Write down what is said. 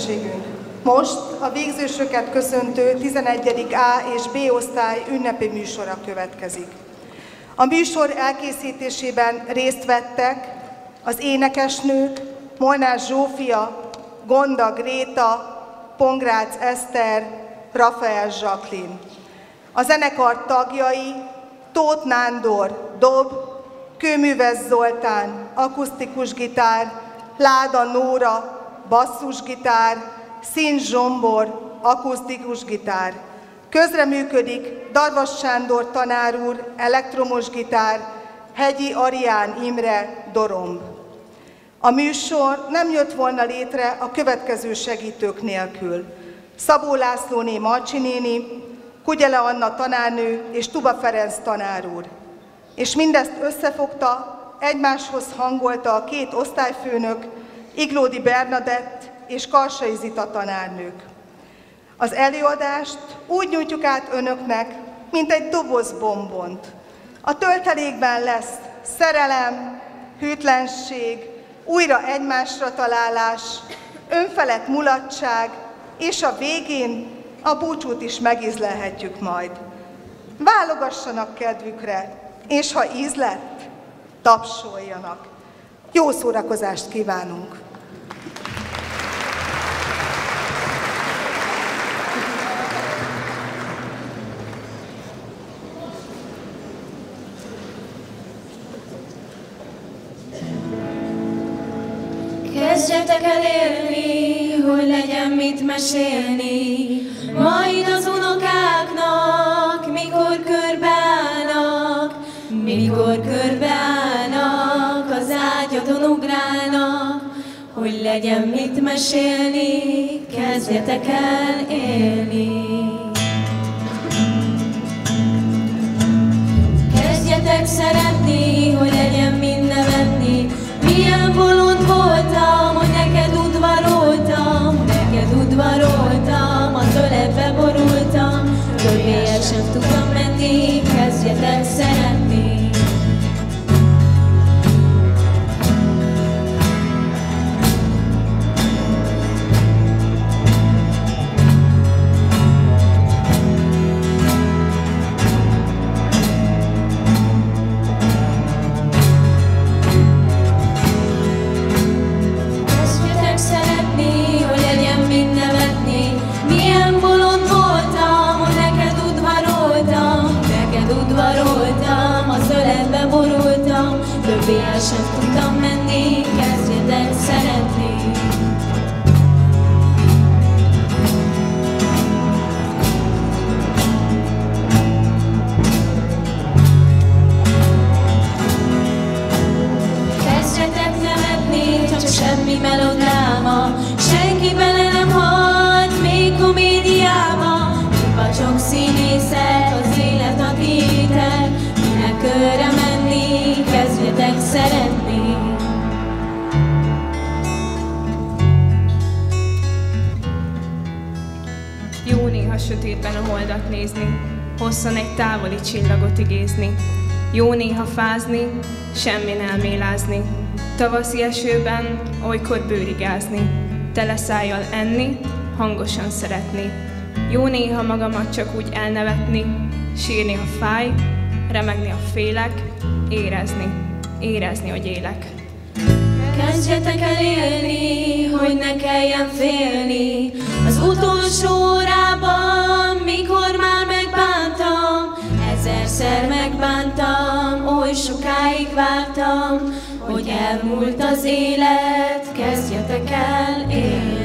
közönségünk. Most a végzősöket köszöntő 11. A és B osztály ünnepi műsora következik. A műsor elkészítésében részt vettek az énekesnők Molnár Zsófia, Gonda Gréta, Pongrácz Eszter, Rafael Zsaklin. A zenekar tagjai Tóth Nándor, dob, Kőműves Zoltán, akusztikus gitár, Láda Nóra, basszusgitár, Szín Zsombor, akusztikus gitár. Közreműködik Darvas Sándor tanár úr, elektromos gitár, Hegyi Arián Imre, doromb. A műsor nem jött volna létre a következő segítők nélkül. Szabó Lászlóné Marcsi néni, Kugyele Anna tanárnő és Tuba Ferenc tanár úr. És mindezt összefogta, egymáshoz hangolta a két osztályfőnök, Iglódi Bernadett és Karsai Zita tanárnők. Az előadást úgy nyújtjuk át önöknek, mint egy doboz bombont. A töltelékben lesz szerelem, hűtlenség, újra egymásra találás, önfelett mulatság, és a végén a búcsút is megízlelhetjük majd. Válogassanak kedvükre, és ha ízlett, tapsoljanak. Jó szórakozást kívánunk! Kezdjetek el élni, hogy legyen mit mesélni, majd az unokáknak, mikor körbeállnak, az ágyadon ugrálnak, hogy legyen mit mesélni, kezdjetek el élni. Kezdjetek szeretni, hogy legyen mind nevetni, milyen bolond voltam, hogy neked udvaroltam, az öletbe borultam, többé el sem tudtam menni, kezdjetek szeretni. Többé el sem tudtam menni, kezdjetek szeretni. Kezdjetek nevetni, csak semmi melodráma, senki bele nem halt, még komédiába. Mi vagyok színészek, az élet a tiétek, minek körre menni, kezdjetek szeretni. Jó néha sötétben a holdat nézni, hosszan egy távoli csillagot igézni. Jó néha fázni, semmin elmélázni, tavaszi esőben olykor bőrigázni, tele szájjal enni, hangosan szeretni. Jó néha magamat csak úgy elnevetni, sírni, ha fáj, remegni, ha félek, érezni, hogy élek. Kezdjetek el élni, hogy ne kelljen félni, az utolsó órában, mikor már megbántam, ezerszer megbántam, oly sokáig vártam, hogy elmúlt az élet, kezdjetek el élni.